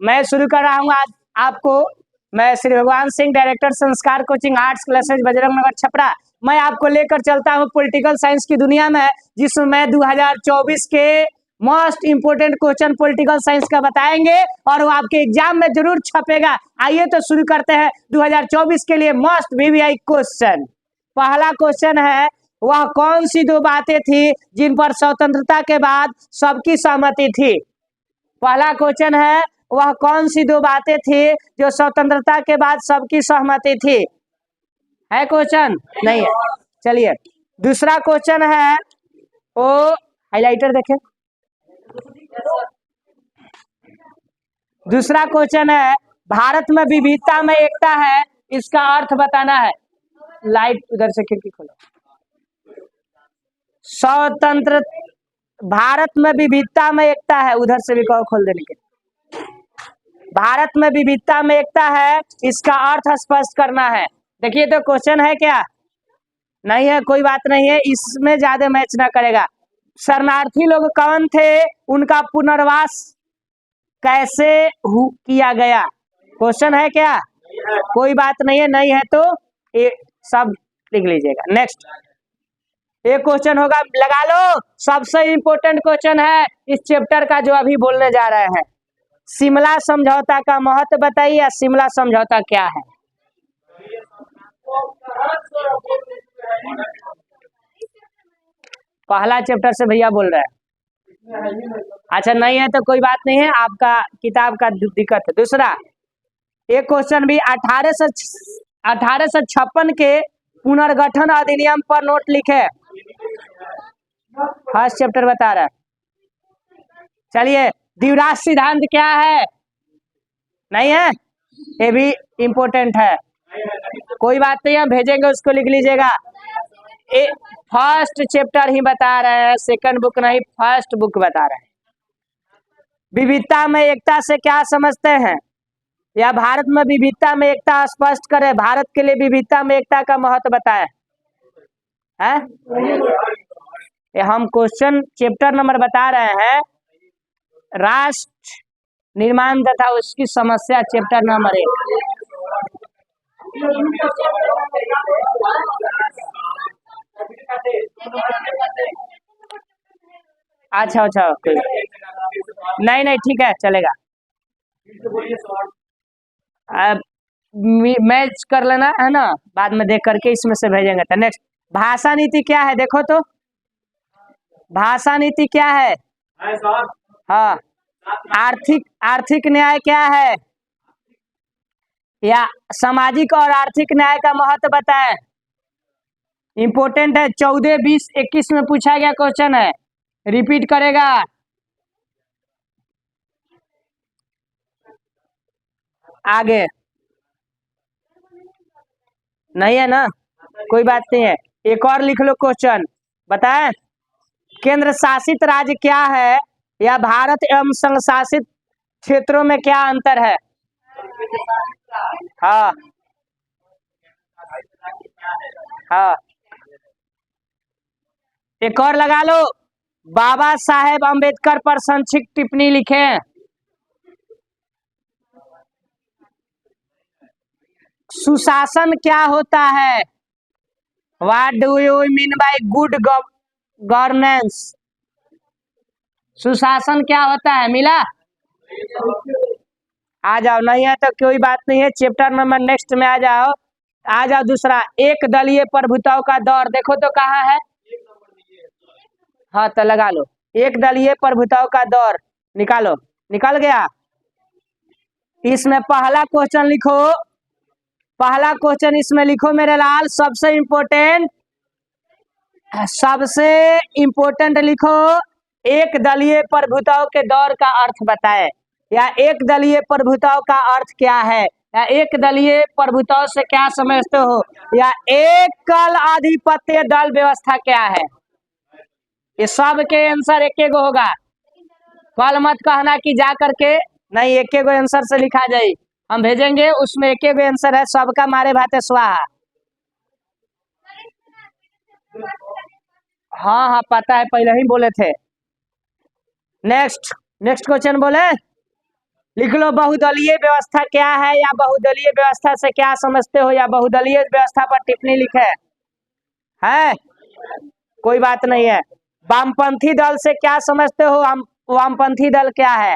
मैं शुरू कर रहा हूँ आज आपको। मैं श्री भगवान सिंह, डायरेक्टर संस्कार coaching arts classes Bajrang Nagar Chhapra. मैं आपको लेकर चलता हूँ पॉलिटिकल साइंस की दुनिया में, जिसमें 2024 के most important question political science का बताएंगे और वो आपके एग्जाम में जरूर छपेगा। आइए तो शुरू करते हैं 2024 के लिए मोस्ट वीवीआई क्वेश्चन। पहला क्वेश्चन है, वह कौन सी दो बातें थी जिन पर स्वतंत्रता के बाद सबकी सहमति थी? पहला क्वेश्चन है, वह कौन सी दो बातें थी जो स्वतंत्रता के बाद सबकी सहमति थी? है क्वेश्चन? नहीं है। चलिए दूसरा क्वेश्चन है, वो हाइलाइटर देखें। दूसरा क्वेश्चन है, भारत में विविधता में एकता है, इसका अर्थ बताना है। लाइट उधर से खिड़की खोलो। स्वतंत्र भारत में विविधता में एकता है, उधर से भी कहो खोल देने के। भारत में विविधता में एकता है, इसका अर्थ स्पष्ट करना है। देखिए तो क्वेश्चन है क्या? नहीं है, कोई बात नहीं है, इसमें ज्यादा मैच ना करेगा। शरणार्थी लोग कौन थे, उनका पुनर्वास कैसे किया गया? क्वेश्चन है क्या? कोई बात नहीं है, नहीं है तो ये सब लिख लीजिएगा। नेक्स्ट एक क्वेश्चन होगा, लगा लो, सबसे इंपॉर्टेंट क्वेश्चन है इस चैप्टर का जो अभी बोलने जा रहे हैं। शिमला समझौता का महत्व बताइए, या शिमला समझौता क्या है? पहला चैप्टर से भैया बोल रहे हैं। अच्छा नहीं है तो कोई बात नहीं है, आपका किताब का दिक्कत है। दूसरा एक क्वेश्चन भी, 1856 के पुनर्गठन अधिनियम पर नोट लिखे। फर्स्ट चैप्टर बता रहा है। चलिए द्विराष्ट्र सिद्धांत क्या है? नहीं है, ये भी इम्पोर्टेंट है। कोई बात नहीं है, भेजेंगे उसको, लिख लीजिएगा। फर्स्ट चैप्टर ही बता रहे हैं, सेकंड बुक नहीं, फर्स्ट बुक बता रहे हैं। विविधता में एकता से क्या समझते हैं, या भारत में विविधता में एकता स्पष्ट करें। भारत के लिए विविधता में एकता का महत्व बताएं। है ये हम क्वेश्चन चैप्टर नंबर बता रहे हैं, राष्ट्र निर्माण तथा उसकी समस्या, चैप्टर नंबर 1। अच्छा अच्छा, नहीं नहीं ठीक है, चलेगा। मैच कर लेना है ना, बाद में देख करके इसमें से भेजेंगे। तो नेक्स्ट, भाषा नीति क्या है? देखो तो भाषा नीति क्या है? हाँ, आर्थिक न्याय क्या है, या सामाजिक और आर्थिक न्याय का महत्व बताएं। इंपोर्टेंट है, 14, 20, 21 में पूछा गया क्वेश्चन है, रिपीट करेगा। आगे नहीं है ना, कोई बात नहीं है। एक और लिख लो क्वेश्चन, बताएं। केंद्र शासित राज्य क्या है, या भारत एवं संघ शासित क्षेत्रों में क्या अंतर है? हाँ हाँ, एक और लगा लो, बाबा साहेब अम्बेडकर पर संक्षिप्त टिप्पणी लिखें। सुशासन क्या होता है? What do you mean by good governance? सुशासन क्या होता है? मिला? आ जाओ, नहीं है तो कोई बात नहीं है, चैप्टर नंबर नेक्स्ट में आ जाओ। आ जाओ दूसरा, एक दलीय प्रभुत्व का दौर, देखो तो कहाँ है? हाँ तो लगा लो, एक दलीय प्रभुत्व का दौर निकालो। निकल गया? इसमें पहला क्वेश्चन लिखो, पहला क्वेश्चन इसमें लिखो मेरे लाल, सबसे इंपोर्टेंट लिखो, एक दलीय प्रभुत्व के दौर का अर्थ बताएं, या एक दलीय प्रभुत्व का अर्थ क्या है, या एक दलीय प्रभुत्व से क्या समझते हो, या एकल आधिपत्य दल व्यवस्था क्या है? ये सब के आंसर एक एक होगा। कल मत कहना कि जा करके नहीं, एक एक आंसर से लिखा जाए, हम भेजेंगे उसमें एक एक आंसर है, सबका मारे भाते स्वाहा। हाँ हाँ पता है, पहले ही बोले थे। नेक्स्ट क्वेश्चन बोले, लिख लो बहुदलीय व्यवस्था क्या है, या बहुदलीय व्यवस्था से क्या समझते हो, या बहुदलीय व्यवस्था पर टिप्पणी लिखे है। कोई बात नहीं है। वामपंथी दल से क्या समझते हो, वामपंथी दल क्या है।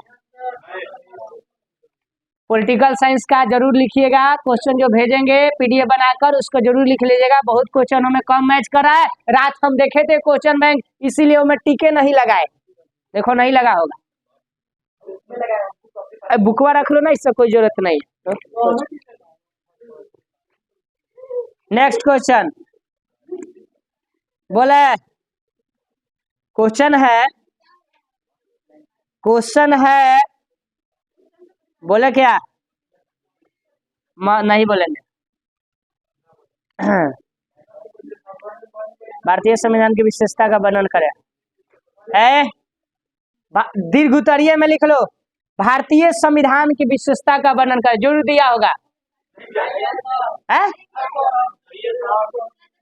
पॉलिटिकल साइंस का जरूर लिखिएगा, क्वेश्चन जो भेजेंगे पीडीएफ बनाकर उसको जरूर लिख लीजिएगा। बहुत क्वेश्चनों में कम मैच कर रहा है। रात हम देखे थे क्वेश्चन बैंक, इसीलिए मैं टीके नहीं लगाए। देखो नहीं लगा होगा, बुकवा रख लो ना, इससे कोई जरूरत नहीं है। नेक्स्ट क्वेश्चन बोले, क्वेश्चन है बोले क्या, नहीं बोलेंगे। भारतीय संविधान की विशेषता का वर्णन करें। दीर्घ उत्तरीय में लिख लो, भारतीय संविधान की विशेषता का वर्णन करें। जरूर दिया होगा है?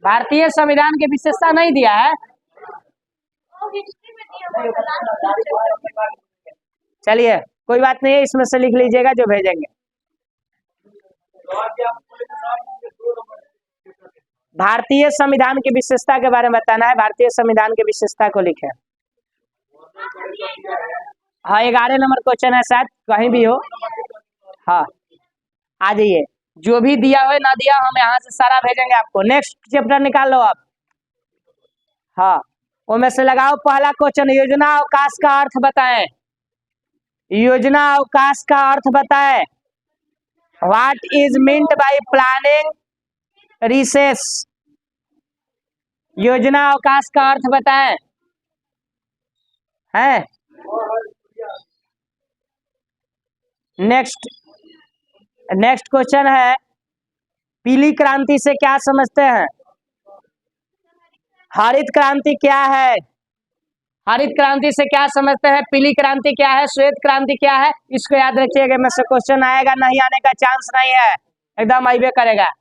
भारतीय संविधान की विशेषता नहीं दिया है। चलिए कोई बात नहीं है, इसमें से लिख लीजिएगा जो भेजेंगे। भारतीय संविधान की विशेषता के बारे में बताना है। भारतीय संविधान की विशेषता को लिखे। हाँ 11 नंबर क्वेश्चन है शायद, कहीं भी हो। हाँ आ जाइए, जो भी दिया हो ना दिया हम यहाँ से सारा भेजेंगे आपको। नेक्स्ट चैप्टर निकाल लो आप। हाँ उनमें से लगाओ पहला क्वेश्चन, योजना अवकाश का अर्थ बताएं। योजना अवकाश का अर्थ बताएं। What is meant bye planning recess. योजना अवकाश का अर्थ बताएं। है नेक्स्ट क्वेश्चन है, पीली क्रांति से क्या समझते हैं। हरित क्रांति क्या है। हरित क्रांति से क्या समझते हैं, पीली क्रांति क्या है, श्वेत क्रांति क्या है। इसको याद रखिएगा, में से क्वेश्चन आएगा, नहीं आने का चांस नहीं है, एकदम आइबे करेगा।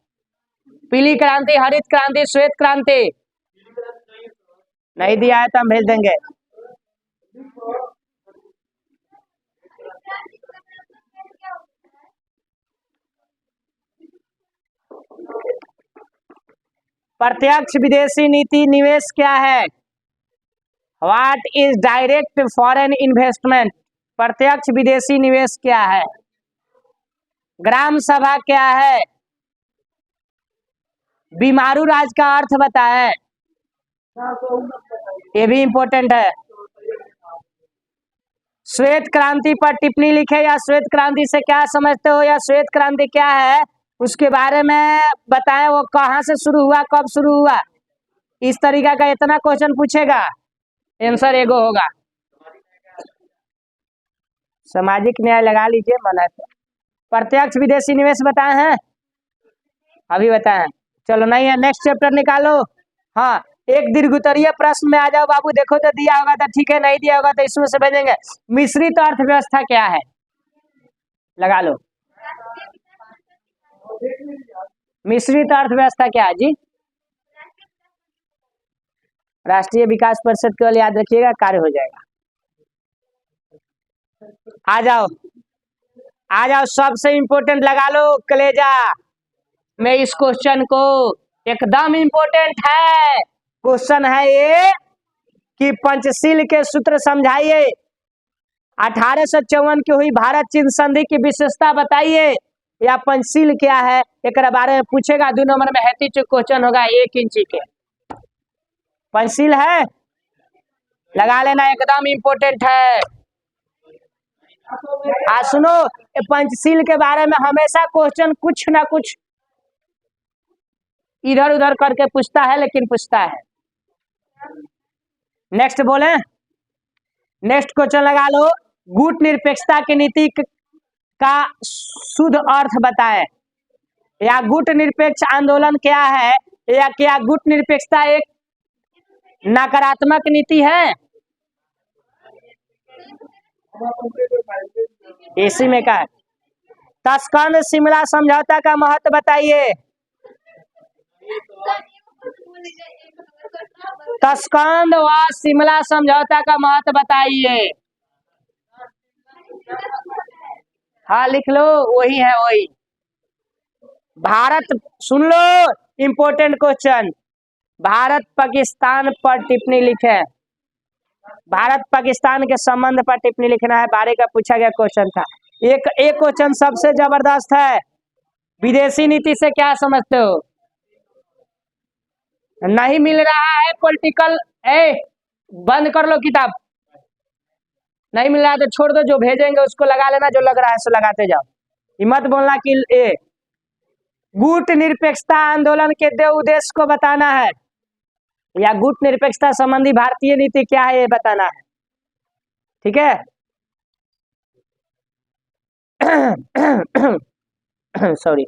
पीली क्रांति, हरित क्रांति, श्वेत क्रांति। नहीं दिया है तो हम भेज देंगे। प्रत्यक्ष विदेशी नीति निवेश क्या है। What is direct foreign investment. प्रत्यक्ष विदेशी निवेश क्या है। ग्राम सभा क्या है। बीमारू राज का अर्थ बताएं। ये भी इंपॉर्टेंट है। श्वेत क्रांति पर टिप्पणी लिखे, या श्वेत क्रांति से क्या समझते हो, या श्वेत क्रांति क्या है उसके बारे में बताएं। वो कहाँ से शुरू हुआ, कब शुरू हुआ। इस तरीका का इतना क्वेश्चन पूछेगा, आंसर एगो होगा। सामाजिक न्याय लगा लीजिए मना। प्रत्यक्ष विदेशी निवेश बताए हैं, अभी बताए। चलो नहीं है, नेक्स्ट चैप्टर निकालो। हाँ एक दीर्घोत्तरीय प्रश्न में आ जाओ बाबू, देखो तो दिया होगा तो ठीक है, नहीं दिया होगा तो इसमें से भेजेंगे। मिश्रित अर्थव्यवस्था क्या है, लगा लो। मिश्रित अर्थव्यवस्था क्या है जी। राष्ट्रीय विकास परिषद केवल याद रखिएगा, कार्य हो जाएगा। आ जाओ सबसे इंपोर्टेंट लगा लो कलेजा में इस क्वेश्चन को, एकदम इंपोर्टेंट है क्वेश्चन है ये, कि पंचशील के सूत्र समझाइए। 1854 की हुई भारत चीन संधि की विशेषता बताइए, या पंचशील क्या है एक बारे में पूछेगा। 2 नंबर में हैती चुक क्वेश्चन होगा 1 इंची के। पंचशील है, लगा लेना, एकदम इंपोर्टेंट है। सुनो, पंचशील के बारे में हमेशा क्वेश्चन कुछ ना कुछ इधर उधर करके पूछता है, लेकिन पूछता है। नेक्स्ट बोले, नेक्स्ट क्वेश्चन लगा लो, गुट निरपेक्षता की नीति का शुद्ध अर्थ बताएं। या गुट निरपेक्ष आंदोलन क्या है, या क्या गुट निरपेक्षता एक नकारात्मक नीति है। इसी में का तस्कंद शिमला समझौता का महत्व बताइए। तस्कंद व शिमला समझौता का महत्व बताइए। हाँ लिख लो, वही है वही। भारत, सुन लो इंपोर्टेंट क्वेश्चन, भारत पाकिस्तान पर टिप्पणी लिखे। भारत पाकिस्तान के संबंध पर टिप्पणी लिखना है, 12 का पूछा गया क्वेश्चन था। एक क्वेश्चन सबसे जबरदस्त है, विदेशी नीति से क्या समझते हो? नहीं मिल रहा है पॉलिटिकल, बंद कर लो किताब। नहीं मिल रहा है तो छोड़ दो, जो भेजेंगे उसको लगा लेना, जो लग रहा है सो लगाते जाओ। हिम्मत बोलना कि गुट निरपेक्षता आंदोलन के दो उद्देश्य को बताना है, या गुट निरपेक्षता संबंधी भारतीय नीति क्या है ये बताना है। ठीक है सॉरी।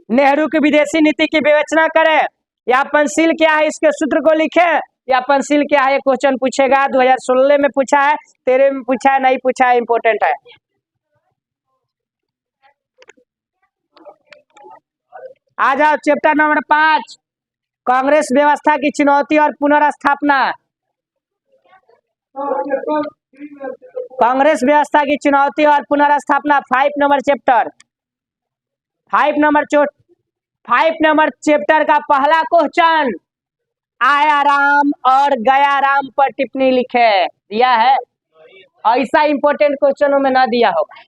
नेहरू की विदेशी नीति की विवेचना करें, या पंचशील क्या है इसके सूत्र को लिखे, या पंचशील क्या है, क्वेश्चन पूछेगा। 2016 में पूछा है, 13 में पूछा है, नहीं पूछा है, इंपोर्टेंट है। आ जाओ चैप्टर नंबर 5, कांग्रेस व्यवस्था की चुनौती और पुनर्स्थापना। कांग्रेस व्यवस्था की चुनौती और पुनर्स्थापना, 5 नंबर चैप्टर। 5 नंबर चैप्टर का पहला क्वेश्चन, आया राम और गया राम पर टिप्पणी लिखे। दिया है, ऐसा इंपोर्टेंट क्वेश्चनों में ना दिया होगा।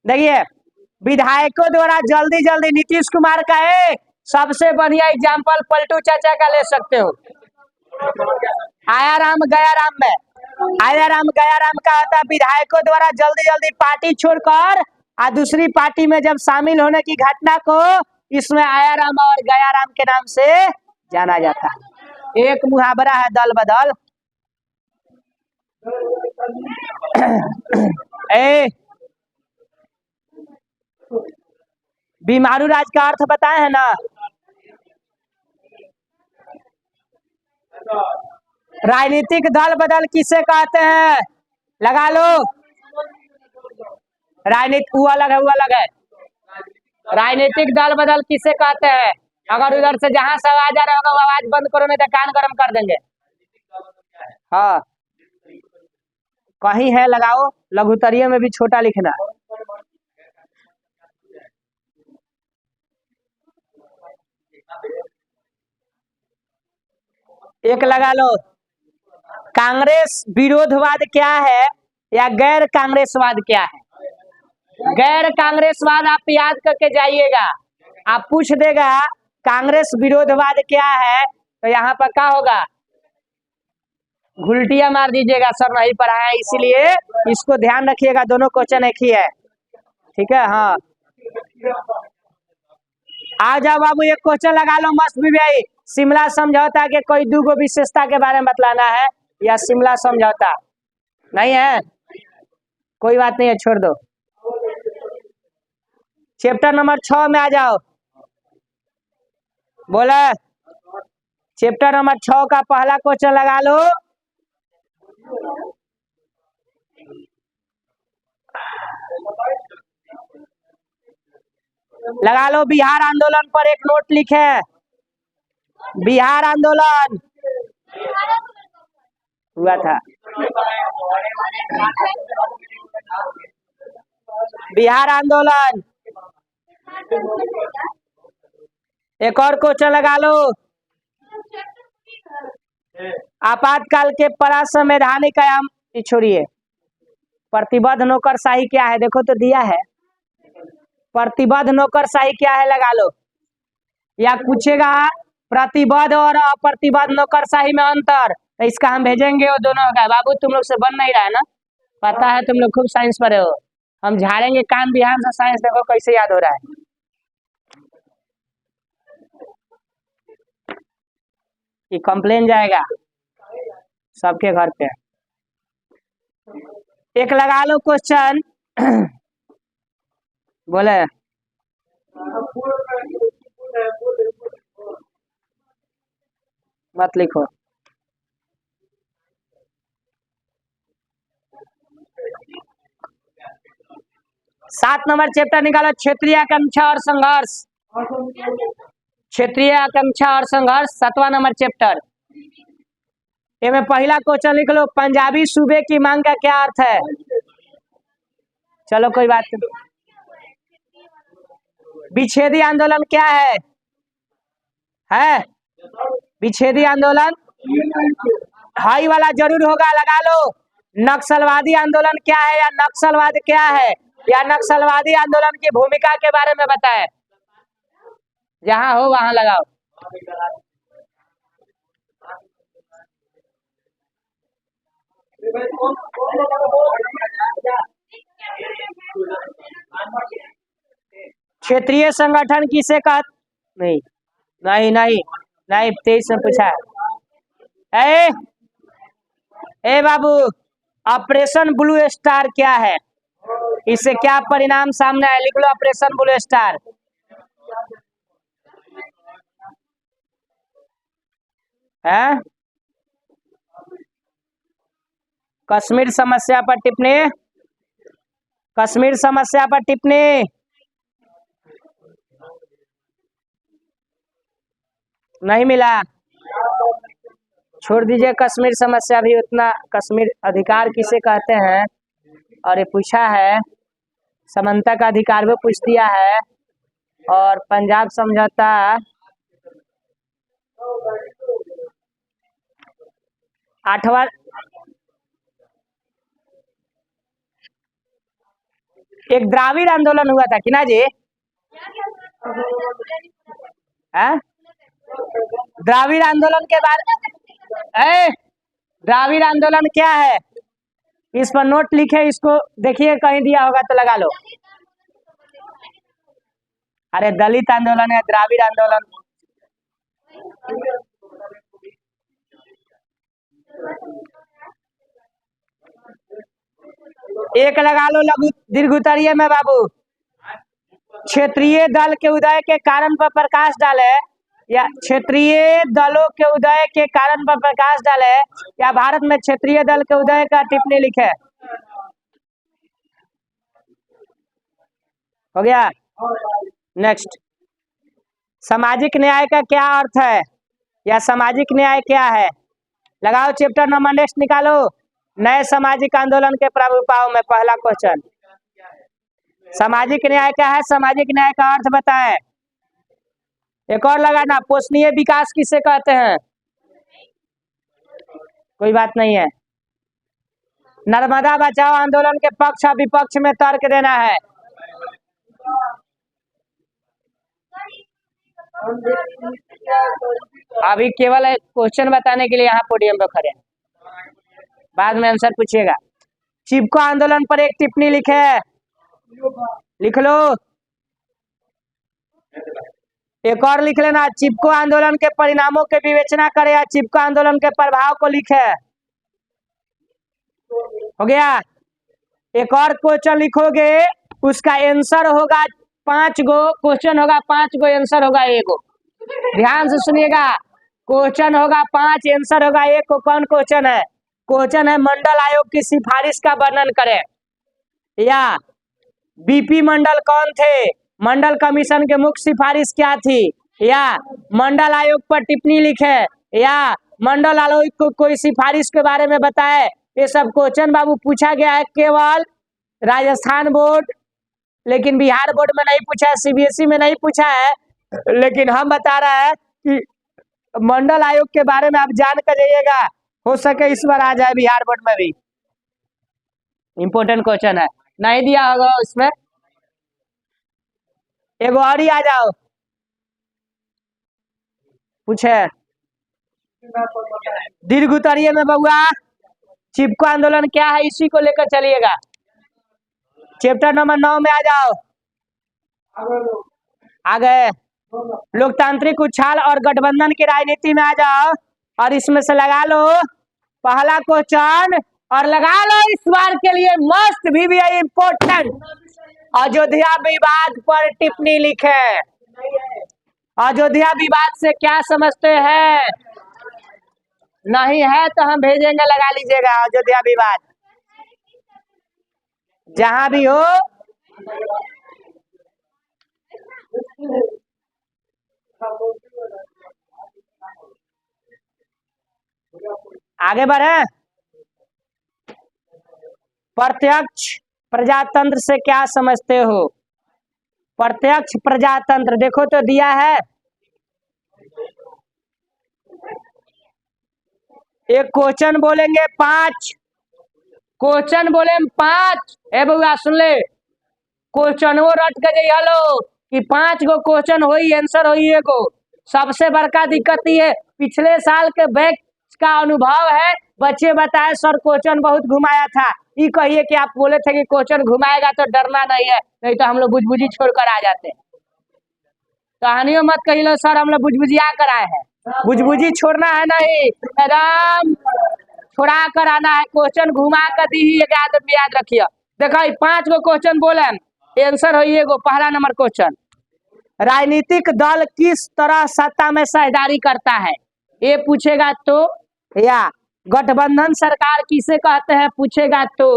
देखिए, विधायकों द्वारा जल्दी जल्दी, नीतीश कुमार का है सबसे बढ़िया एग्जाम्पल, पलटू चाचा का ले सकते हो। आया राम गया राम में, आया राम गया राम का होता है विधायकों द्वारा जल्दी जल्दी पार्टी छोड़कर और दूसरी पार्टी में जब शामिल होने की घटना को इसमें आया राम और गया राम के नाम से जाना जाता है। एक मुहावरा है, दल बदल। बीमारू राज का अर्थ बताए है ना। राजनीतिक दल बदल किसे कहते हैं? लगा लो, राजनीतिक वो अलग है, वो अलग है। राजनीतिक दल बदल किसे कहते हैं? अगर उधर से जहां से आवाज आ रहा होगा वो आवाज बंद करो, नहीं तो कान गरम कर देंगे। हाँ कहीं है, लगाओ, लघुतरीय में भी छोटा लिखना। एक लगा लो, कांग्रेस विरोधवाद क्या है या गैर कांग्रेसवाद क्या है? गैर कांग्रेसवाद आप याद करके जाइएगा, आप पूछ देगा कांग्रेस विरोधवाद क्या है, तो यहाँ पर क्या होगा? घुलटिया मार दीजिएगा, सर नहीं पढ़ाया, इसीलिए इसको ध्यान रखिएगा, दोनों क्वेश्चन एक ही है। ठीक है, हाँ आ जाओ बाबू, एक क्वेश्चन लगा लो मस्त भी भाई। शिमला समझौता के कोई दो विशेषता के बारे में बतलाना है, या शिमला समझौता नहीं है, कोई बात नहीं है, छोड़ दो। चैप्टर नंबर 6 में आ जाओ, बोला चैप्टर नंबर 6 का पहला क्वेश्चन लगा लो। लगा लो, बिहार आंदोलन पर एक नोट लिखे। बिहार आंदोलन हुआ था, बिहार आंदोलन। एक और क्वेश्चन लगा लो, आपातकाल के परासंवैधानिक आयाम, छोड़िए, प्रतिबद्ध नौकरशाही क्या है? देखो तो दिया है, प्रतिबद्ध नौकरशाही क्या है, लगा लो। या पूछेगा प्रतिबद्ध और अप्रतिबद्ध नौकरशाही में अंतर, तो इसका हम भेजेंगे, वो दोनों होगा। बाबू तुम लोग से बन नहीं रहा है ना, पता है तुम लोग खूब साइंस पढ़े हो, हम झाड़ेंगे कान बिहान से साइंस, देखो कैसे याद हो रहा है। ये कंप्लेन जाएगा सबके घर पे। एक लगा लो क्वेश्चन, बोले मत लिखो। सात नंबर चैप्टर निकालो, क्षेत्रीय आकांक्षा और संघर्ष। क्षेत्रीय आकांक्षा और संघर्ष, 7वां नंबर चैप्टर। ये में पहला क्वेश्चन लिख लो, पंजाबी सूबे की मांग का क्या अर्थ है? चलो कोई बात नहीं। विच्छेदी आंदोलन क्या है विच्छेदी आंदोलन हाई वाला जरूर होगा, लगा लो। नक्सलवादी आंदोलन क्या है या नक्सलवाद क्या है, या नक्सलवादी आंदोलन की भूमिका के बारे में बताएं। जहां हो वहां लगाओ। क्षेत्रीय संगठन किसे कहते, नहीं नहीं नहीं नहीं, 23 में पूछा है। ए बाबू, ऑपरेशन ब्लू स्टार क्या है, इससे क्या परिणाम सामने आए, लिख लो ऑपरेशन ब्लू स्टार। है कश्मीर समस्या पर टिप्पणी, कश्मीर समस्या पर टिप्पणी नहीं मिला, छोड़ दीजिए कश्मीर समस्या भी। उतना कश्मीर अधिकार किसे कहते हैं, और ये पूछा है। समानता का अधिकार भी पूछ दिया है, और पंजाब समझौता 8वां, एक द्राविड़ आंदोलन हुआ था कि ना जी, है द्राविड़ आंदोलन के बारे, द्राविड़ आंदोलन क्या है, इस पर नोट लिखे, इसको देखिए कहीं दिया होगा तो लगा लो। अरे दलित आंदोलन है द्राविड़ आंदोलन। एक लगा लो लघु दीर्घोत्तरीय में बाबू। क्षेत्रीय दल के उदय के कारण पर प्रकाश डाले, या क्षेत्रीय दलों के उदय के कारण पर प्रकाश डाले, या भारत में क्षेत्रीय दल के उदय का टिप्पणी लिखे। हो गया। नेक्स्ट, सामाजिक न्याय का क्या अर्थ है, या सामाजिक न्याय क्या है, लगाओ चैप्टर नंबर नेक्स्ट निकालो। नए सामाजिक आंदोलन के प्रावुर्भाव में पहला क्वेश्चन, सामाजिक न्याय क्या है, सामाजिक न्याय का अर्थ बताएं। एक और लगाना, पोषणीय विकास किसे कहते हैं, कोई बात नहीं है। नर्मदा बचाओ आंदोलन के पक्ष और विपक्ष में तर्क देना है। अभी केवल एक क्वेश्चन बताने के लिए यहाँ पोडियम पर खड़े हैं, बाद में आंसर पूछिएगा। चिपको आंदोलन पर एक टिप्पणी लिखे, लिख लो। एक और लिख लेना, चिपको आंदोलन के परिणामों के विवेचना करें, या चिपको आंदोलन के प्रभाव को लिखे। हो गया। एक और क्वेश्चन लिखोगे, उसका आंसर होगा 5 गो क्वेश्चन होगा, 5 गो आंसर होगा, एक गो। ध्यान से सुनिएगा, क्वेश्चन होगा 5, आंसर होगा एक को। कौन क्वेश्चन है, क्वेश्चन है मंडल आयोग की सिफारिश का वर्णन करें, या बीपी मंडल कौन थे, मंडल कमीशन के मुख्य सिफारिश क्या थी, या मंडल आयोग पर टिप्पणी लिखे, या मंडल आयोग को कोई सिफारिश के बारे में बताए। ये सब क्वेश्चन बाबू पूछा गया है केवल राजस्थान बोर्ड, लेकिन बिहार बोर्ड में नहीं पूछा है, सीबीएसई में नहीं पूछा है। लेकिन हम बता रहे हैं कि मंडल आयोग के बारे में आप जान कर जाइएगा, हो सके इस बार आ जाए बिहार बोर्ड में भी। इंपोर्टेंट क्वेश्चन है, नहीं दिया होगा उसमें। एक और ही आ जाओ, पूछे दीर्घोत्तरीय में बउआ चिपको आंदोलन क्या है, इसी को लेकर चलिएगा। चैप्टर नंबर 9 में आ जाओ। आ गए। लोकतांत्रिक उछाल और गठबंधन की राजनीति में आ जाओ, और इसमें से लगा लो पहला क्वेश्चन, और लगा लो इस बार के लिए मस्ट भी इम्पोर्टेंट, अयोध्या विवाद पर टिप्पणी लिखे। अयोध्या विवाद से क्या समझते हैं, नहीं है तो हम भेजेंगे, लगा लीजिएगा अयोध्या विवाद जहां भी हो। आगे बढ़े। प्रत्यक्ष प्रजातंत्र से क्या समझते हो? प्रत्यक्ष प्रजातंत्र देखो तो दिया है, एक क्वेश्चन बोलेंगे 5, क्वेश्चन बोले 5। ए बउआ सुन ले, क्वेश्चन वो रट के जाइए लो कि 5 गो क्वेश्चन होई, आंसर होई एगो। सबसे बड़का दिक्कत ये है, पिछले साल के बैच का अनुभव है, बच्चे बताए सर क्वेश्चन बहुत घुमाया था। ये कहिए कि आप बोले थे कि क्वेश्चन घुमाएगा तो डरना नहीं है, नहीं तो हम लोग बुझबुझी छोड़कर आ जाते। कहानियों मत कही लो सर हम लोग बुझबुझिया कर आए हैं, बुझबुझी छोड़ना है नहीं, एकदम छोड़ा कर आना है। क्वेश्चन घुमा कर दी ही याद रखिए। देखो 5 गो क्वेश्चन बोले, आंसर होई एगो। पहला नंबर क्वेश्चन, राजनीतिक दल किस तरह सत्ता में साझेदारी करता है? ये पूछेगा तो, या गठबंधन सरकार किसे कहते हैं पूछेगा तो,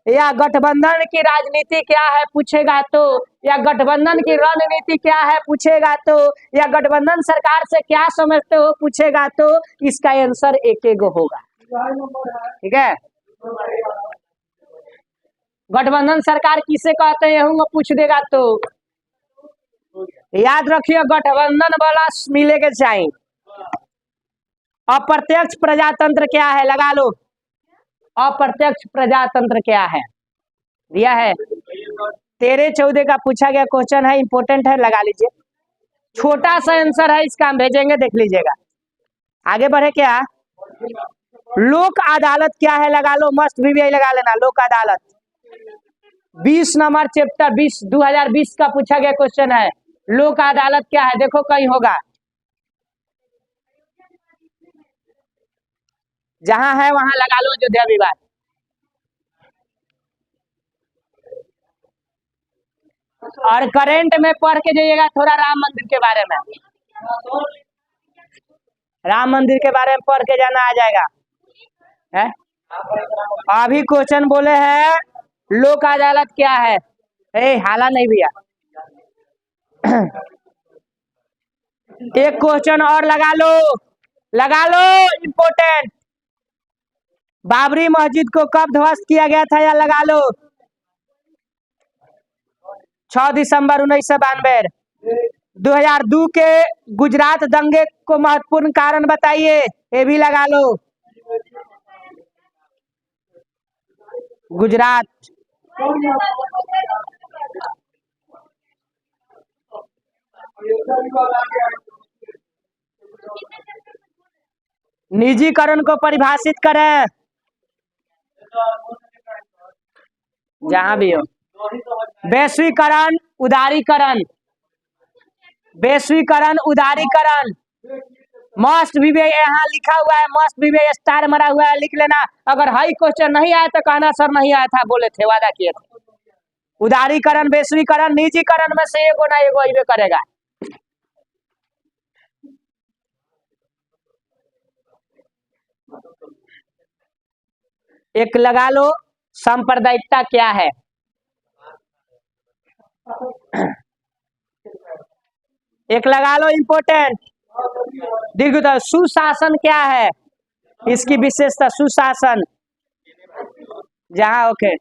या गठबंधन की राजनीति क्या है पूछेगा तो, या गठबंधन की रणनीति क्या है पूछेगा तो, या गठबंधन सरकार से क्या समझते हो पूछेगा तो, इसका आंसर एक गो होगा। ठीक है, गठबंधन सरकार किसे कहते हैं पूछ देगा तो याद रखिए गठबंधन वाला मिले के चाहिए। अप्रत्यक्ष प्रजातंत्र क्या है? लगा लो, अप्रत्यक्ष प्रजातंत्र क्या है? दिया है 13-14 का पूछा गया क्वेश्चन है, इंपोर्टेंट है, लगा लीजिए। छोटा सा आंसर है, इसका हम भेजेंगे, देख लीजिएगा। आगे बढ़े क्या? लोक अदालत क्या है? लगा लो, मस्ट भी लगा लेना। लोक अदालत 20 नंबर चैप्टर 2020 का पूछा गया क्वेश्चन है। लोक अदालत क्या है? देखो कहीं होगा, जहां है वहां लगा लो, अयोध्या विवाद। और करंट में पढ़ के जाइएगा थोड़ा राम मंदिर के बारे में, राम मंदिर के बारे में पढ़ के जाना आ जाएगा है? अभी क्वेश्चन बोले हैं लोक अदालत क्या है? हाला नहीं भैया। एक क्वेश्चन और लगा लो, लगा लो, इंपोर्टेंट। बाबरी मस्जिद को कब ध्वस्त किया गया था? या लगा लो 6 दिसंबर 1992। 2002 के गुजरात दंगे को महत्वपूर्ण कारण बताइए, ये भी लगा लो। गुजरात निजीकरण को परिभाषित करें, जहां भी हो। वैश्वीकरण, उदारीकरण, वैश्वीकरण, उदारीकरण। मस्ट भी यहाँ लिखा हुआ है, मस्ट भी स्टार मरा हुआ है, लिख लेना। अगर हाई क्वेश्चन नहीं आया तो कहना सर नहीं आया था, बोले थे, वादा किए थे। उदारीकरण, वैश्वीकरण, निजीकरण में से एगो ना एगो अइबे करेगा। एक लगा लो, सांप्रदायिकता क्या है? एक लगा लो, इंपोर्टेंट। देखो सुशासन क्या है? इसकी विशेषता सुशासन, जहां ओके।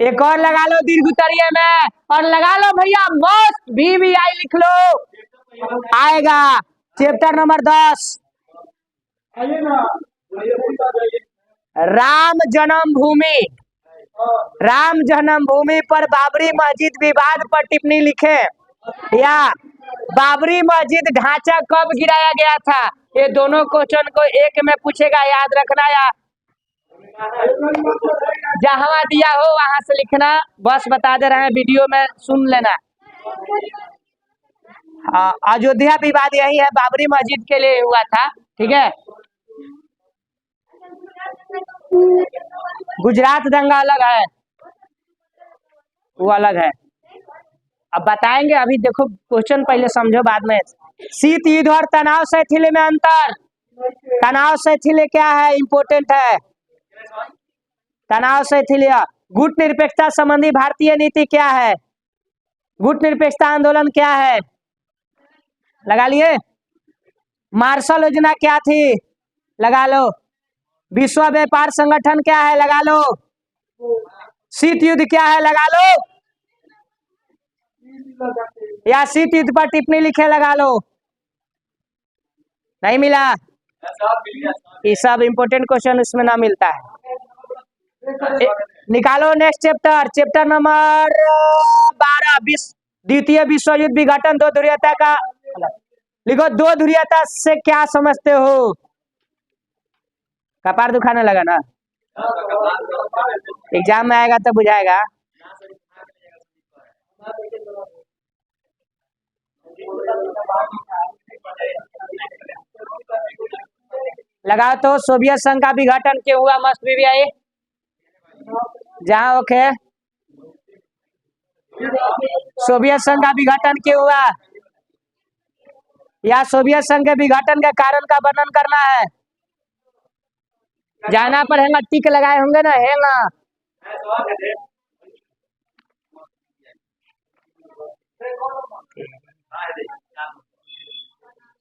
एक और लगा लो दीर्घोत्तरीय में, और लगा लो भैया मस्ट भी आई लिख लो, आएगा चैप्टर नंबर 10। राम जन्मभूमि, राम जन्मभूमि पर बाबरी मस्जिद विवाद पर टिप्पणी लिखे, या बाबरी मस्जिद ढांचा कब गिराया गया था? ये दोनों क्वेश्चन को एक में पूछेगा, याद रखना। या जहां दिया हो वहां से लिखना, बस बता दे रहे हैं, वीडियो में सुन लेना। अयोध्या विवाद यही है, बाबरी मस्जिद के लिए हुआ था। ठीक है, गुजरात दंगा अलग है, वो अलग है, अब बताएंगे। अभी देखो क्वेश्चन पहले समझो, बाद में। शीत युद्ध और तनाव शैथिल्य में अंतर। तनाव शैथिल्य क्या है? इंपोर्टेंट है, तनाव शैथिल्य। गुट निरपेक्षता संबंधी भारतीय नीति क्या है? गुट निरपेक्षता आंदोलन क्या है? लगा लिए। मार्शल योजना क्या थी? लगा लो। विश्व व्यापार संगठन क्या है? लगा लो। शीत युद्ध क्या है लगा लो, या शीत युद्ध पर टिप्पणी लिखे लगा लो। नहीं मिला, ये सब इंपोर्टेंट क्वेश्चन इसमें ना मिलता है। निकालो नेक्स्ट चैप्टर, चैप्टर नंबर 12, द्वितीय विश्व युद्ध विघटन दो ध्रुवीयता का। लिखो, दो ध्रुवीयता से क्या समझते हो? कपार दुखाने लगा ना, एग्जाम में आएगा तो बुझाएगा। लगाओ तो, सोवियत संघ का विघटन क्यों हुआ? मस्ट बी आई जहां ओके, सोवियत संघ का विघटन क्यों हुआ, या सोवियत संघ के विघटन के कारण का वर्णन करना है। जाना पड़ेगा, टिक लगाए होंगे ना, है ना।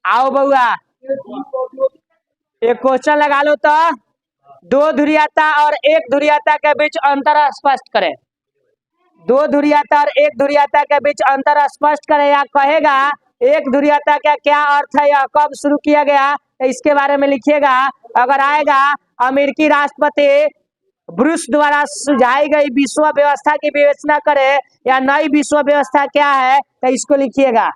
आओ बउआ, एक क्वेश्चन लगा लो तो, दो ध्रुवीयता और एक ध्रुवीयता के बीच अंतर स्पष्ट करें। दो ध्रुवीयता और एक ध्रुवीयता के बीच अंतर स्पष्ट करें, या कहेगा एक ध्रुवीयता का क्या अर्थ है, यह कब शुरू किया गया, इसके बारे में लिखिएगा। अगर आएगा अमेरिकी राष्ट्रपति ब्रुश द्वारा सुझाई गई विश्व व्यवस्था की विवेचना करे, या नई विश्व व्यवस्था क्या है, तो इसको लिखिएगा।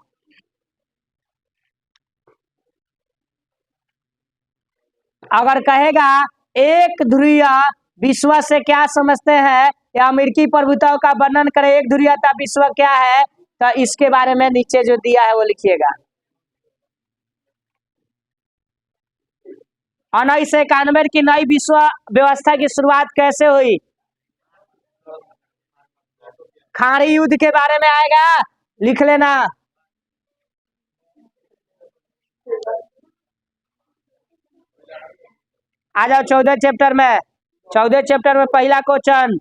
अगर कहेगा एक ध्रुवीय विश्व से क्या समझते हैं, या अमेरिकी प्रभुत्व का वर्णन करे, एक ध्रुवीयता विश्व क्या है, तो इसके बारे में नीचे जो दिया है वो लिखिएगा। 1991 की नई विश्व व्यवस्था की शुरुआत कैसे हुई? खाड़ी युद्ध के बारे में आएगा, लिख लेना। आ जाओ 14 चैप्टर में, 14 चैप्टर में पहला क्वेश्चन,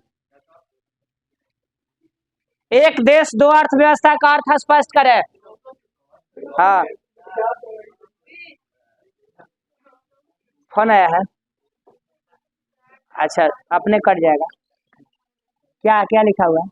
एक देश दो अर्थव्यवस्था का अर्थ स्पष्ट करे। हाँ, फोन आया है, अच्छा अपने कट जाएगा। क्या क्या लिखा हुआ है?